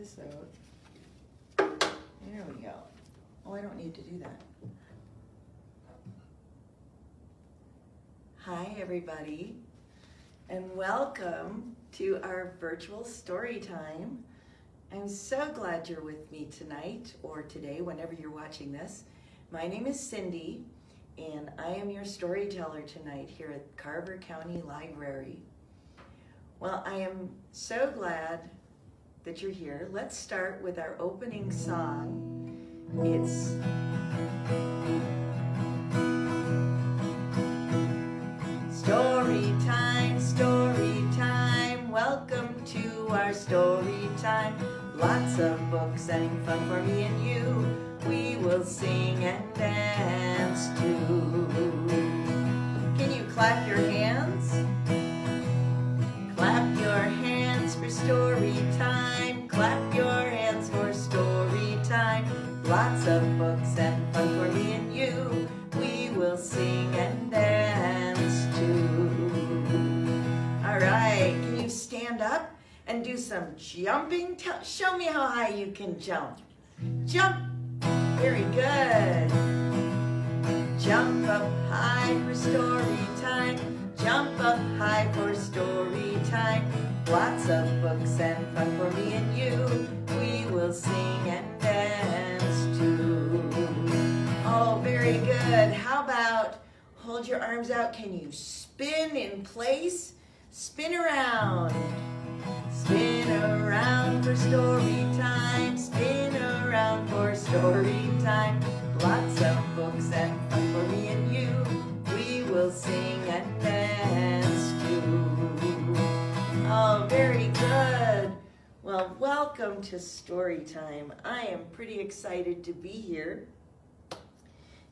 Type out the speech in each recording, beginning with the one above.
this out. There we go. Oh, I don't need to do that. Hi, everybody, and welcome to our virtual story time. I'm so glad you're with me tonight or today, whenever you're watching this. My name is Cindy, and I am your storyteller tonight here at Carver County Library. Well, I am so glad that you're here. Let's start with our opening song. It's story time, welcome to our story time. Lots of books and fun for me and you. We will sing and dance too. Can you clap your hands? Clap your hands for story time. Clap your hands for story time. Lots of books and fun for me and you. We will sing and dance too. All right, can you stand up and do some jumping? Show me how high you can jump. Jump. Very good. Jump up high for story time. Jump up high for story time. Lots of books and fun for me and you. We will sing and dance too. Oh, very good. How about hold your arms out? Can you spin in place? Spin around. Spin around for story time. Spin around for story time. Lots of books and fun for me and you. We will sing and dance too. Oh, very good. Well, welcome to Storytime. I am pretty excited to be here.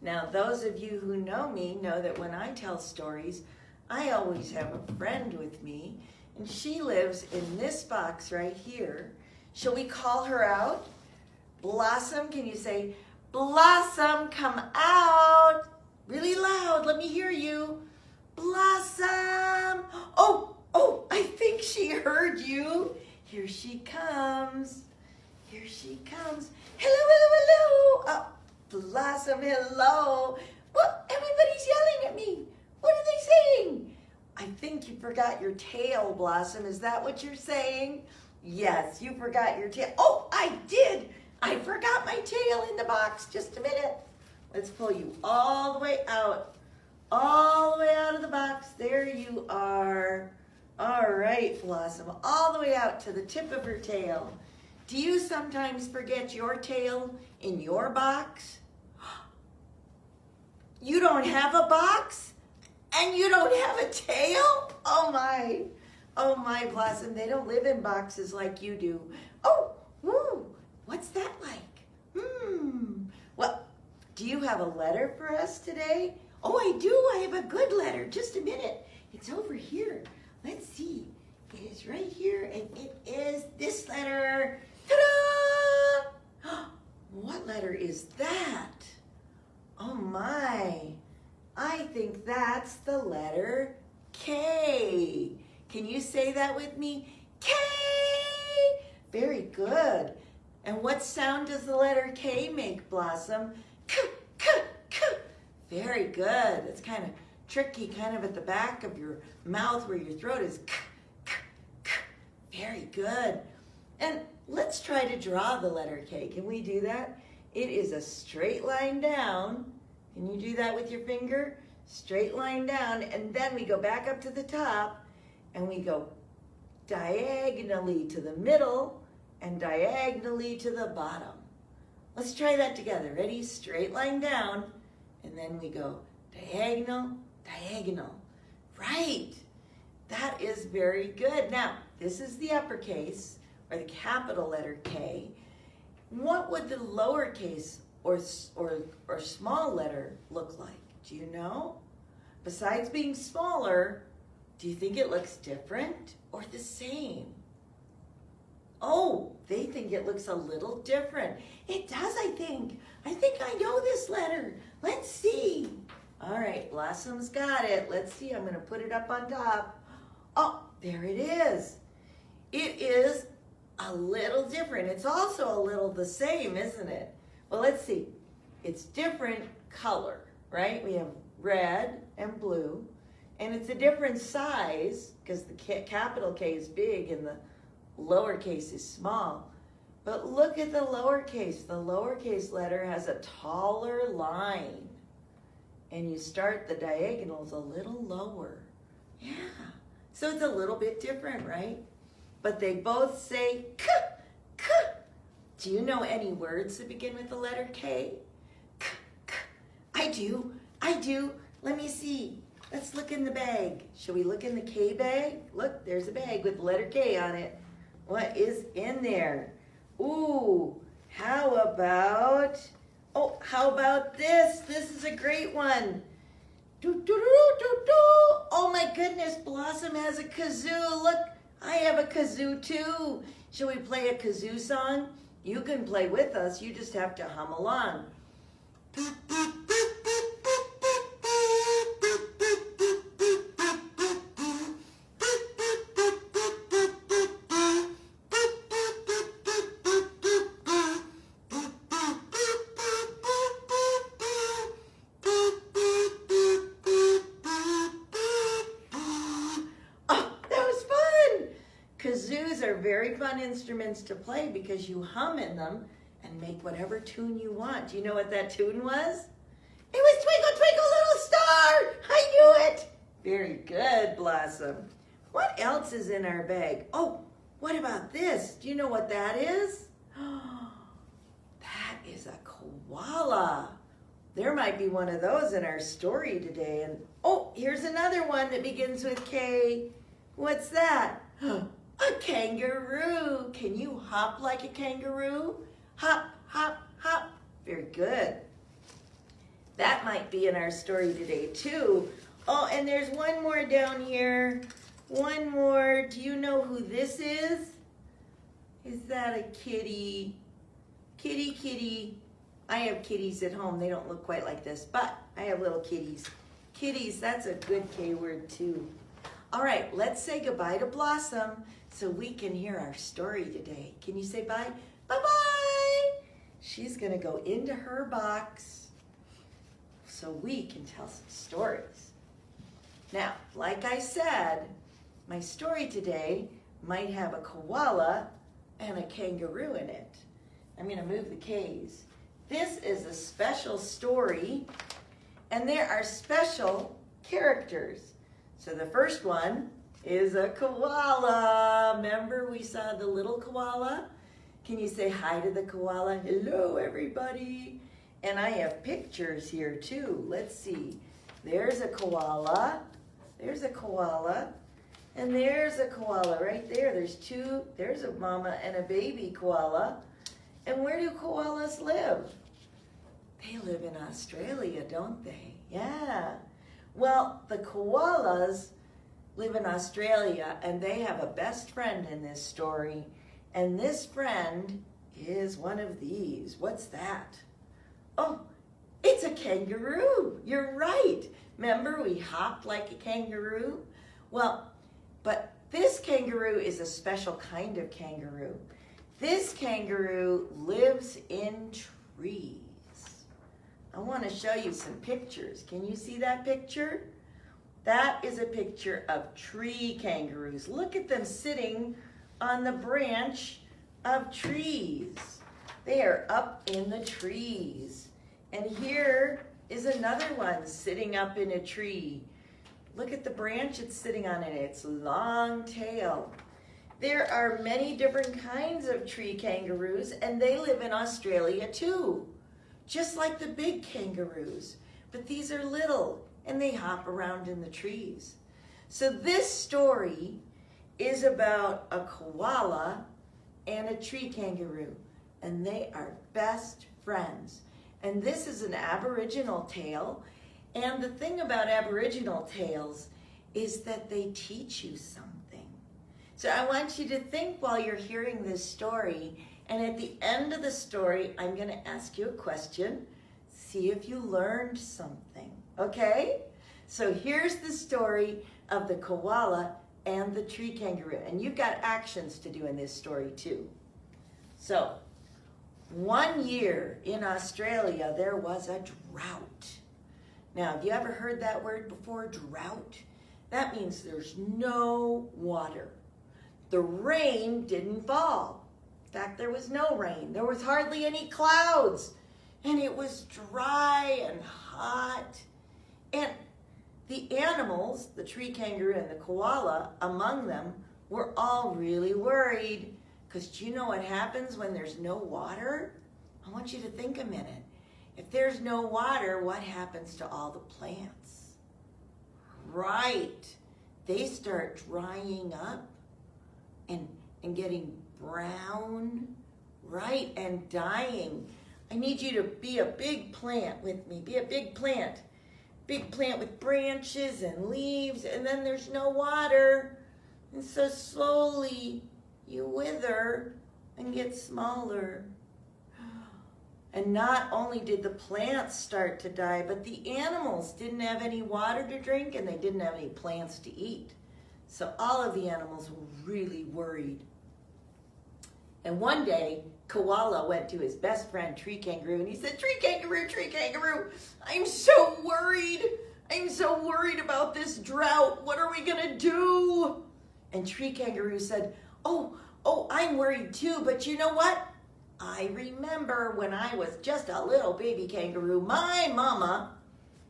Now, those of you who know me know that when I tell stories, I always have a friend with me, and she lives in this box right here. Shall we call her out? Blossom, can you say, Blossom, come out? Really loud, let me hear you. Blossom! Oh, I think she heard you. Here she comes. Here she comes. Hello. Oh, Blossom, hello. Well, everybody's yelling at me. What are they saying? I think you forgot your tail, Blossom. Is that what you're saying? Yes, you forgot your tail. Oh, I did. I forgot my tail in the box. Just a minute. Let's pull you all the way out. All the way out of the box. There you are. All right, Blossom. All the way out to the tip of her tail. Do you sometimes forget your tail in your box? You don't have a box? And you don't have a tail? Oh my, Blossom, they don't live in boxes like you do. Oh, woo, what's that like? Well, do you have a letter for us today? Oh, I do, I have a good letter. Just a minute, it's over here. Let's see, it is right here, and it is this letter. Ta-da! What letter is that? Oh my. I think that's the letter K. Can you say that with me? K! Very good. And what sound does the letter K make, Blossom? K, K, K. Very good. It's kind of tricky, kind of at the back of your mouth where your throat is. K, K, K. Very good. And let's try to draw the letter K. Can we do that? It is a straight line down. Can you do that with your finger? Straight line down, and then we go back up to the top, and we go diagonally to the middle and diagonally to the bottom. Let's try that together. Ready? Straight line down, and then we go diagonal, diagonal. Right. That is very good. Now, this is the uppercase, or the capital letter K. What would the lowercase or small letter look like? Do you know? Besides being smaller, do you think it looks different or the same? Oh, they think it looks a little different. It does, I think. I think I know this letter. Let's see. All right, Blossom's got it. Let's see, I'm gonna put it up on top. Oh, there it is. It is a a little different. It's also a little the same, isn't it? Well, let's see. It's different color, right? We have red and blue, and it's a different size because the capital K is big and the lowercase is small. But look at the lowercase. The lowercase letter has a taller line, and you start the diagonals a little lower. Yeah, so it's a little bit different, right? But they both say k, k. Do you know any words that begin with the letter K? K, k. I do. Let me see. Let's look in the bag. Shall we look in the K bag? Look, there's a bag with the letter K on it. What is in there? Ooh, how about this? This is a great one. Oh my goodness, Blossom has a kazoo. Look, I have a kazoo too. Shall we play a kazoo song? You can play with us. You just have to hum along. Kazoos are very fun instruments to play because you hum in them and make whatever tune you want. Do you know what that tune was? It was Twinkle, Twinkle, Little Star! I knew it! Very good, Blossom. What else is in our bag? Oh, what about this? Do you know what that is? That is a koala. There might be one of those in our story today. And oh, here's another one that begins with K. What's that? A kangaroo. Can you hop like a kangaroo? Hop, hop, hop. Very good. That might be in our story today too. Oh, and there's one more down here. One more. Do you know who this is? Is that a kitty? Kitty, kitty. I have kitties at home. They don't look quite like this, but I have little kitties. Kitties, that's a good K word too. All right, let's say goodbye to Blossom so we can hear our story today. Can you say bye? Bye-bye. She's going to go into her box so we can tell some stories. Now, like I said, my story today might have a koala and a kangaroo in it. I'm going to move the K's. This is a special story, and there are special characters. So the first one is a koala. Remember we saw the little koala? Can you say hi to the koala? Hello, everybody. And I have pictures here too. Let's see. There's a koala. There's a koala. And there's a koala right there. There's two. There's a mama and a baby koala. And where do koalas live? They live in Australia, don't they? Yeah. Well, the koalas live in Australia, and they have a best friend in this story. And this friend is one of these. What's that? Oh, it's a kangaroo. You're right. Remember, we hopped like a kangaroo? Well, but this kangaroo is a special kind of kangaroo. This kangaroo lives in trees. I want to show you some pictures. Can you see that picture? That is a picture of tree kangaroos. Look at them sitting on the branch of trees. They are up in the trees. And here is another one sitting up in a tree. Look at the branch it's sitting on and its long tail. There are many different kinds of tree kangaroos, and they live in Australia too. Just like the big kangaroos, but these are little and they hop around in the trees. So this story is about a koala and a tree kangaroo, and they are best friends. And this is an Aboriginal tale, and the thing about Aboriginal tales is that they teach you something. So I want you to think while you're hearing this story, and at the end of the story, I'm going to ask you a question. See if you learned something, okay? So here's the story of the koala and the tree kangaroo. And you've got actions to do in this story too. So, one year in Australia, there was a drought. Now, have you ever heard that word before, drought? That means there's no water. The rain didn't fall. In fact, there was no rain. There was hardly any clouds. And it was dry and hot. And the animals, the tree kangaroo and the koala, among them, were all really worried. Because do you know what happens when there's no water? I want you to think a minute. If there's no water, what happens to all the plants? Right. They start drying up and getting brown, right, and dying. I need you to be a big plant with me. Be a big plant. Big plant with branches and leaves, and then there's no water. And so slowly you wither and get smaller. And not only did the plants start to die, but the animals didn't have any water to drink and they didn't have any plants to eat. So all of the animals were really worried. And one day, Koala went to his best friend, Tree Kangaroo, and he said, Tree Kangaroo, I'm so worried. I'm so worried about this drought. What are we gonna do? And Tree Kangaroo said, Oh, I'm worried too, but you know what? I remember when I was just a little baby kangaroo, my mama,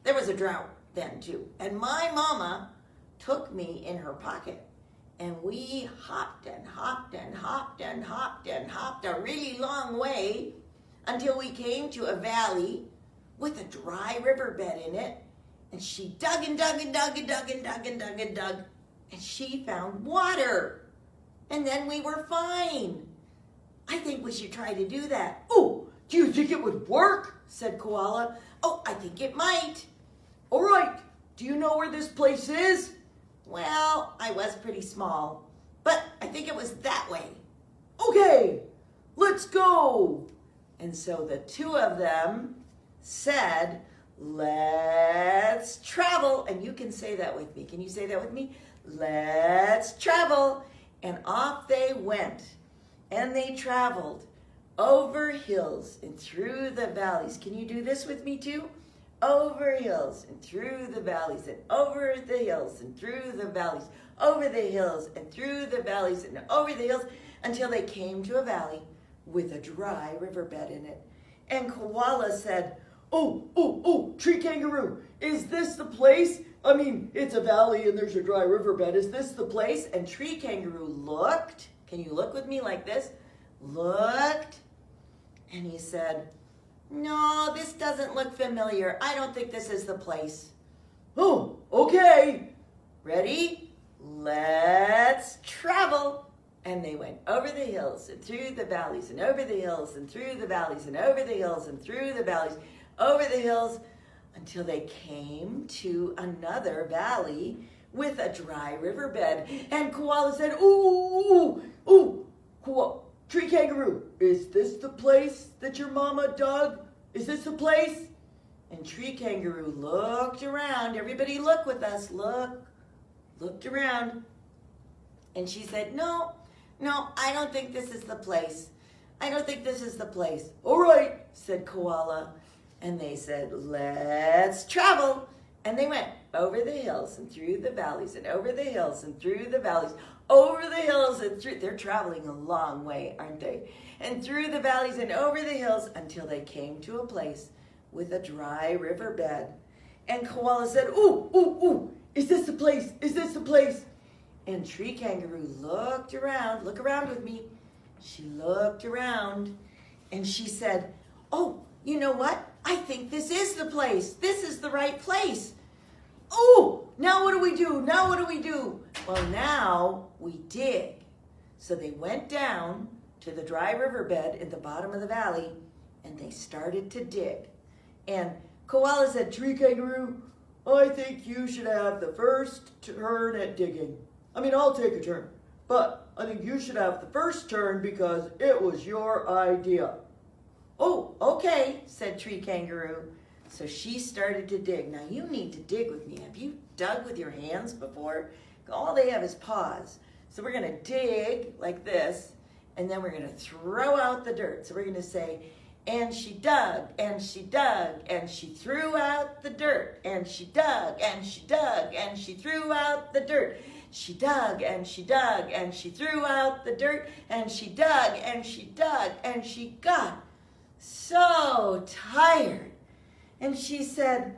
there was a drought then too, and my mama took me in her pocket, and we hopped and hopped and hopped and hopped and hopped a really long way until we came to a valley with a dry riverbed in it, and she dug and dug and dug and dug and dug and dug and dug, and she found water, and then we were fine. I think we should try to do that. Oh, do you think it would work? Said Koala. Oh, I think it might. All right, do you know where this place is? Well, I was pretty small, but I think it was that way. Okay, let's go. And so the two of them said, let's travel. And you can say that with me. Can you say that with me? Let's travel. And off they went. And they traveled over hills and through the valleys. Can you do this with me too? Over hills and through the valleys and over the hills and through the valleys, over the hills and through the valleys and over the hills until they came to a valley with a dry riverbed in it. And Koala said, Oh, Tree Kangaroo, is this the place? I mean, it's a valley and there's a dry riverbed. Is this the place? And Tree Kangaroo looked. Can you look with me like this? Looked. And he said, no, this doesn't look familiar. I don't think this is the place. Oh, okay. Ready? Let's travel. And they went over the hills and through the valleys and over the hills and through the valleys and over the hills and through the valleys, over the hills until they came to another valley with a dry riverbed. And Koala said, ooh, Tree Kangaroo, is this the place that your mama dug? Is this the place? And Tree Kangaroo looked around. Everybody look with us, looked around. And she said, no, I don't think this is the place. I don't think this is the place. All right, said Koala. And they said, let's travel. And they went over the hills and through the valleys and over the hills and through the valleys, over the hills and through. They're traveling a long way, aren't they? And through the valleys and over the hills until they came to a place with a dry riverbed. And Koala said, ooh, is this the place? Is this the place? And Tree Kangaroo looked around. Look around with me. She looked around and she said, oh, you know what? I think this is the place. This is the right place. Oh, now what do we do? Now what do we do? Well, now we dig. So they went down to the dry riverbed at the bottom of the valley and they started to dig. And Koala said, Tree Kangaroo, I think you should have the first turn at digging. I mean, I'll take a turn, but I think you should have the first turn because it was your idea. Oh, okay, said Tree Kangaroo. So she started to dig. Now you need to dig with me. Have you dug with your hands before? All they have is paws. So we're gonna dig like this, And then we're going to throw out the dirt. So we're going to say, and she dug, and she dug, and she threw out the dirt. And she dug, and she dug, and she threw out the dirt. She dug, and she dug, and she threw out the dirt. And she dug, and she dug, and she got so tired. And she said,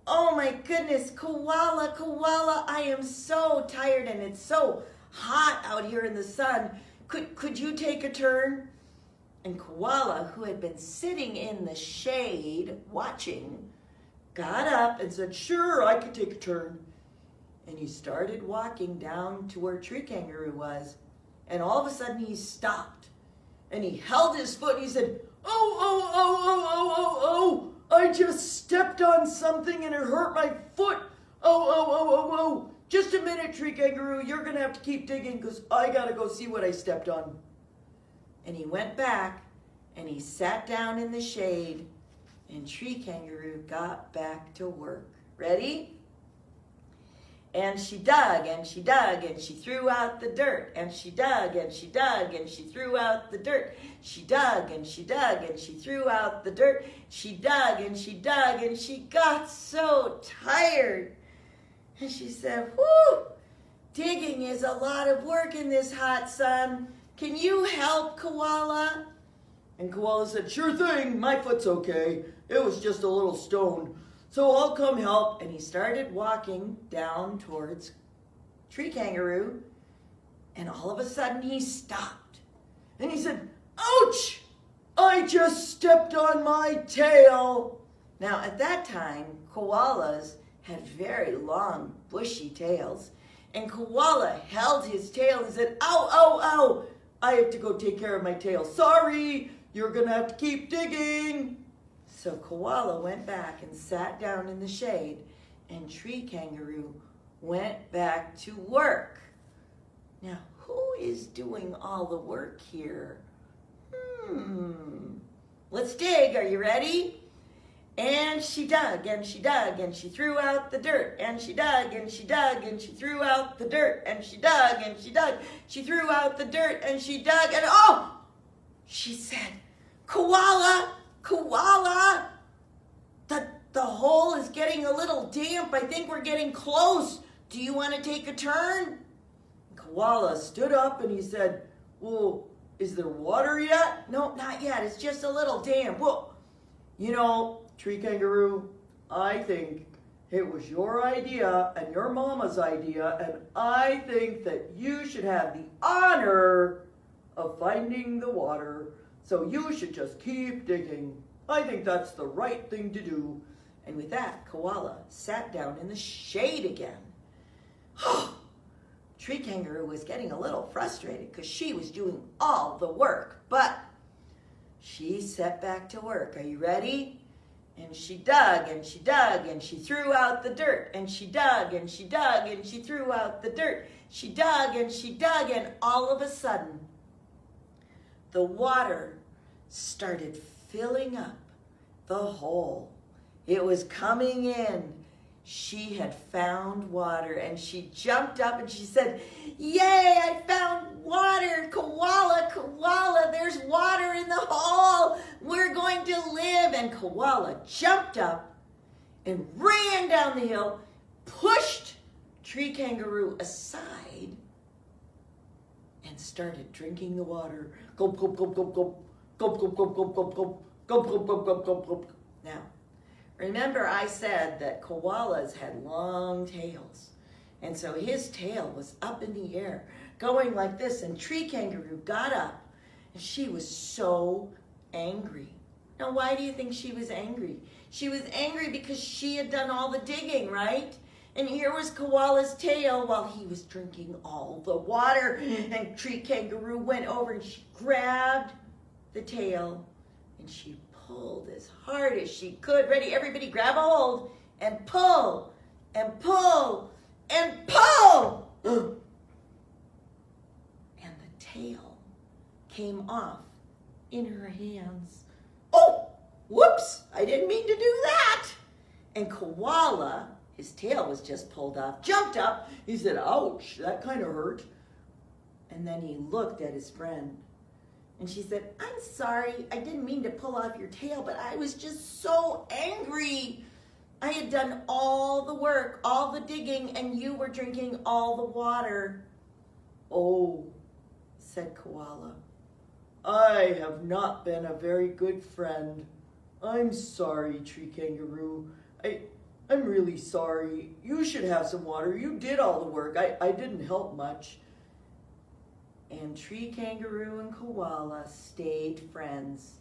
oh my goodness, Koala, Koala, I am so tired and it's so hot out here in the sun. Could you take a turn? And Koala, who had been sitting in the shade watching, got up and said, sure, I could take a turn. And he started walking down to where Tree Kangaroo was. And all of a sudden he stopped. And he held his foot and he said, oh, I just stepped on something and it hurt my foot. Oh. Just a minute, Tree Kangaroo. You're going to have to keep digging because I got to go see what I stepped on. And he went back and he sat down in the shade and Tree Kangaroo got back to work. Ready? And she dug, and she dug, and she threw out the dirt. And she dug, and she dug, and she threw out the dirt. She dug, and she dug, and she threw out the dirt. She dug, and she dug, and she got so tired. And she said, whew, digging is a lot of work in this hot sun. Can you help, Koala? And Koala said, sure thing, my foot's okay. It was just a little stone. So I'll come help. And he started walking down towards Tree Kangaroo. And all of a sudden he stopped. And he said, ouch! I just stepped on my tail. Now at that time, koalas had very long, bushy tails. And Koala held his tail and said, ow. I have to go take care of my tail. Sorry, you're going to have to keep digging. So Koala went back and sat down in the shade, and Tree Kangaroo went back to work. Now, who is doing all the work here? Let's dig. Are you ready? And she dug, and she dug, and she threw out the dirt. And she dug, and she dug, and she threw out the dirt. And she dug, and she dug. She threw out the dirt, and she dug, and oh! She said, Koala, Koala, the hole is getting a little damp. I think we're getting close. Do you want to take a turn? Koala stood up and he said, well, is there water yet? No, not yet. It's just a little damp. Well, you know, Tree Kangaroo, I think it was your idea and your mama's idea, and I think that you should have the honor of finding the water, so you should just keep digging. I think that's the right thing to do. And with that, Koala sat down in the shade again. Tree Kangaroo was getting a little frustrated because she was doing all the work, but she set back to work. Are you ready? And she dug, and she dug, and she threw out the dirt. And she dug, and she dug, and she threw out the dirt. She dug, and she dug, and all of a sudden, the water started filling up the hole. It was coming in. She had found water, and she jumped up and she said, yay, I found water. Koala, Koala, there's water in the hole. We're going to live. And Koala jumped up and ran down the hill, pushed Tree Kangaroo aside, and started drinking the water. Gulp, gulp, gulp, gulp, gulp, gulp, gulp, gulp, gulp, gulp, gulp, gulp, gulp, gulp, gulp, gulp, gulp. Now, remember I said that koalas had long tails. And so his tail was up in the air, going like this. And Tree Kangaroo got up, and she was so angry. Now, why do you think she was angry? She was angry because she had done all the digging, right? And here was Koala's tail while he was drinking all the water. And Tree Kangaroo went over and she grabbed the tail and she pulled as hard as she could. Ready, everybody, grab a hold and pull and pull and pull. And the tail came off in her hands. Oh, whoops, I didn't mean to do that. And Koala, his tail was just pulled off, jumped up. He said, ouch, that kind of hurt. And then he looked at his friend. And she said, I'm sorry, I didn't mean to pull off your tail, but I was just so angry. I had done all the work, all the digging, and you were drinking all the water. Oh, said Koala, I have not been a very good friend. I'm sorry, Tree Kangaroo. I'm really sorry. You should have some water. You did all the work. I didn't help much. And Tree Kangaroo and Koala stayed friends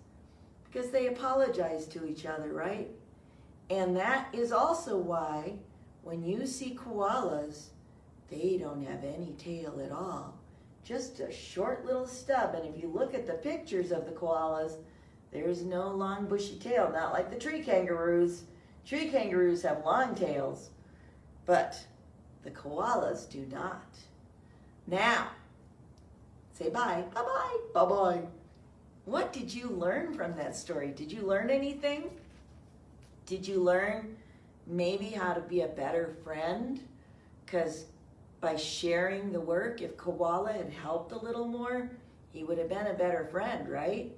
because they apologized to each other, right? And that is also why when you see koalas, they don't have any tail at all. Just a short little stub. And if you look at the pictures of the koalas, there's no long bushy tail, not like the tree kangaroos. Tree kangaroos have long tails, but the koalas do not. Now, say bye. Bye-bye. Bye-bye. What did you learn from that story? Did you learn anything? Did you learn maybe how to be a better friend? Because by sharing the work, if Koala had helped a little more, he would have been a better friend, right?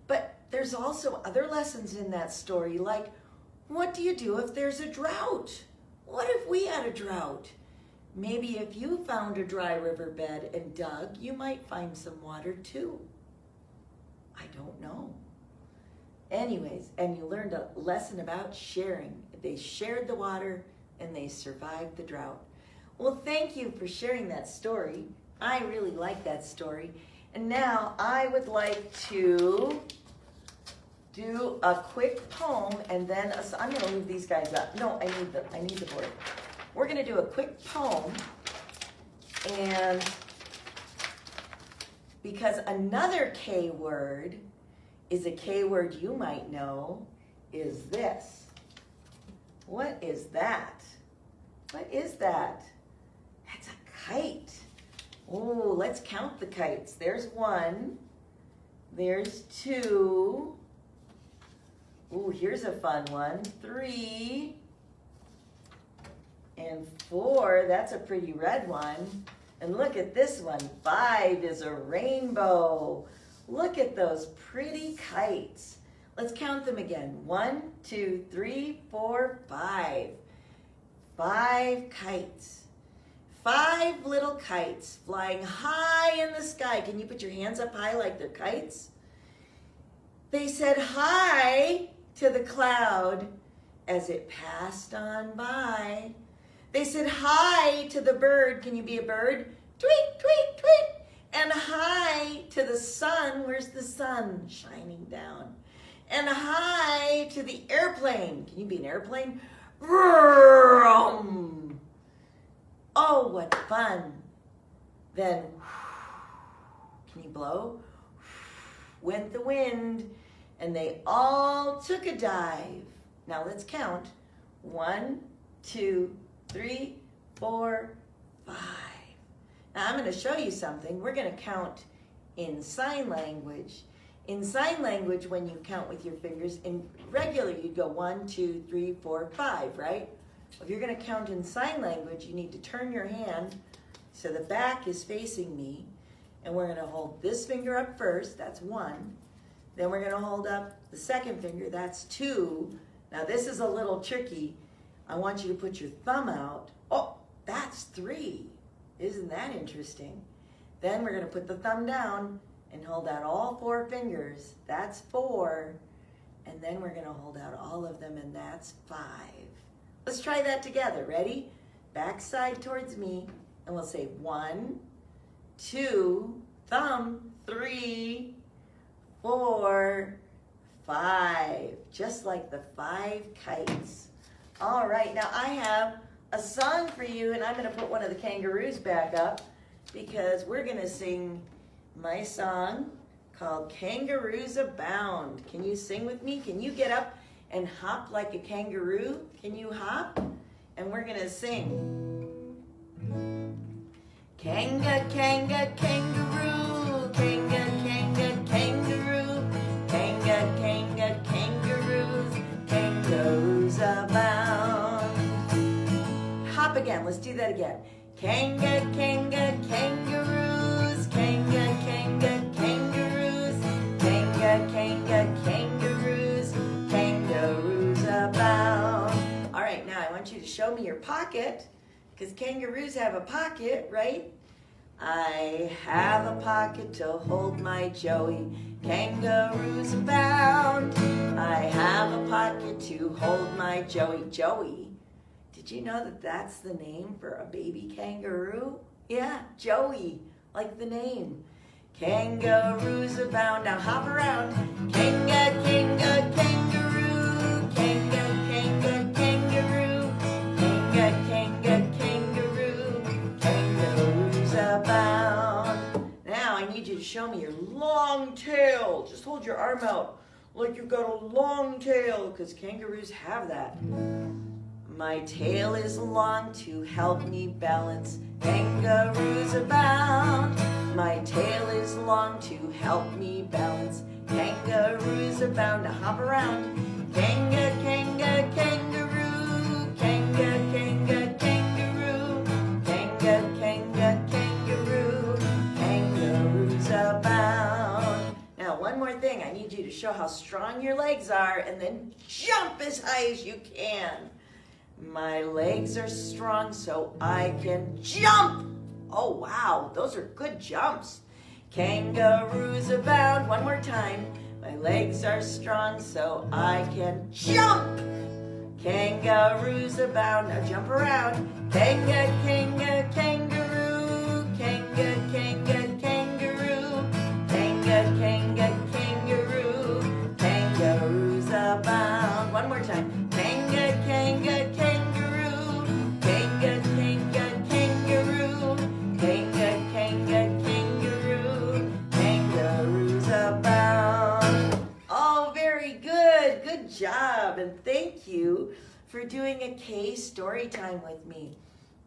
But there's also other lessons in that story, like what do you do if there's a drought? What if we had a drought? Maybe if you found a dry riverbed and dug, you might find some water too. I don't know. Anyways, and you learned a lesson about sharing. They shared the water and they survived the drought. Well, thank you for sharing that story. I really like that story. And now I would like to do a quick poem and then I'm going to move these guys up. No, I need the board. We're going to do a quick poem, and because another K word is a K word you might know is this. What is that? What is that? That's a kite. Oh, let's count the kites. There's one. There's two. Oh, here's a fun one. 3. And 4. That's a pretty red one. And look at this one. 5 is a rainbow. Look at those pretty kites. Let's count them again. 1, 2, 3, 4, 5. 5 kites. 5 little kites flying high in the sky. Can you put your hands up high like they're kites? They said hi to the cloud as it passed on by. They said hi to the bird. Can you be a bird? Tweet, tweet, tweet. And hi to the sun. Where's the sun? Shining down. And hi to the airplane. Can you be an airplane? Vroom. Oh, what fun. Then, can you blow? Went the wind, and they all took a dive. Now let's count. 1, 2, 3, 4, 5. Now I'm going to show you something. We're going to count in sign language. In sign language, when you count with your fingers, in regular you'd go 1, 2, 3, 4, 5, right? If you're going to count in sign language, you need to turn your hand so the back is facing me, and we're going to hold this finger up first, that's 1. Then we're going to hold up the second finger, that's 2. Now this is a little tricky. I want you to put your thumb out. Oh, that's 3. Isn't that interesting? Then we're going to put the thumb down and hold out all 4 fingers. That's 4. And then we're going to hold out all of them, and that's 5. Let's try that together. Ready? Back side towards me, and we'll say 1, 2, thumb, 3, 4, 5. Just like the 5 kites. All right, now I have a song for you, and I'm going to put one of the kangaroos back up because we're going to sing my song called Kangaroos Abound. Can you sing with me? Can you get up and hop like a kangaroo? Can you hop? And we're going to sing. Kanga, kanga, kangaroo. Kanga, kanga, kangaroo. Kanga, kanga, kangaroos. Kangaroos abound. Hop again. Let's do that again. Kanga, kanga, kangaroos. Kanga, kanga, kangaroos. kangaroos, kangaroos abound. All right, now I want you to show me your pocket, because kangaroos have a pocket, right? I have a pocket to hold my Joey, kangaroos abound. I have a pocket to hold my Joey. Joey, did you know that that's the name for a baby kangaroo? Yeah, Joey, like the name. Kangaroos abound. Now hop around. Kangaroo. Kangaroo. Kangaroos abound. Now I need you to show me your long tail. Just hold your arm out like you've got a long tail, because kangaroos have that. My tail is long to help me balance. Kangaroos abound. My tail is long to help me balance. Kangaroos abound. Now hop around. Kangaroo. Kangaroo. Kangaroo. Kangaroos abound. Now one more thing. I need you to show how strong your legs are and then jump as high as you can. My legs are strong so I can jump. Oh, wow, those are good jumps. Kangaroos abound. One more time. My legs are strong so I can jump. Kangaroos abound. Now jump around. Kangaroo. Kangaroo. Kangaroos abound. One more time. Kangaroo. Kangaroos abound. Oh, very good. Good job. And thank you for doing a K story time with me.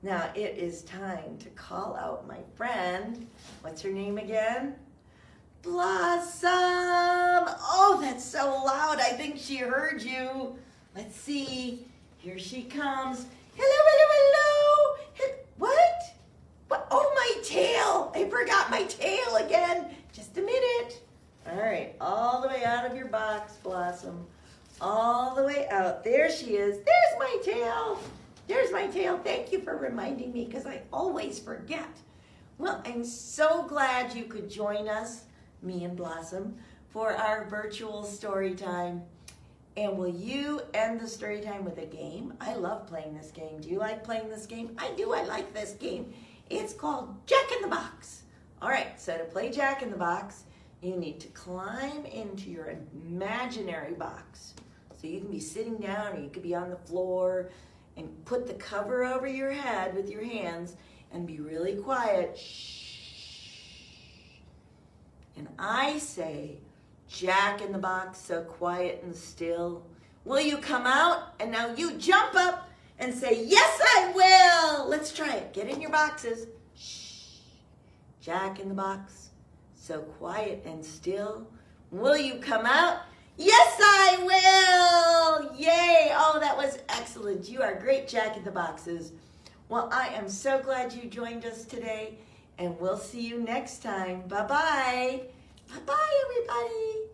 Now it is time to call out my friend. What's her name again? Blossom. Oh, that's so loud. I think she heard you. Let's see. Here she comes. Hello, hello, hello. What? What? Oh, my tail. I forgot my tail again. Just a minute. All right. All the way out of your box, Blossom. All the way out. There she is. There's my tail. There's my tail. Thank you for reminding me, because I always forget. Well, I'm so glad you could join us, me and Blossom, for our virtual story time. And will you end the story time with a game? I love playing this game. Do you like playing this game? I do. I like this game. It's called Jack in the Box. All right, so to play Jack in the Box, you need to climb into your imaginary box. So you can be sitting down, or you could be on the floor, and put the cover over your head with your hands and be really quiet. Shh. And I say, Jack in the Box, so quiet and still. Will you come out? And now you jump up and say, yes, I will. Let's try it. Get in your boxes. Shh. Jack in the Box, so quiet and still. Will you come out? Yes, I will. Yay. Oh, that was excellent. You are great, Jack in the Boxes. Well, I am so glad you joined us today, and we'll see you next time. Bye-bye. Bye-bye, everybody.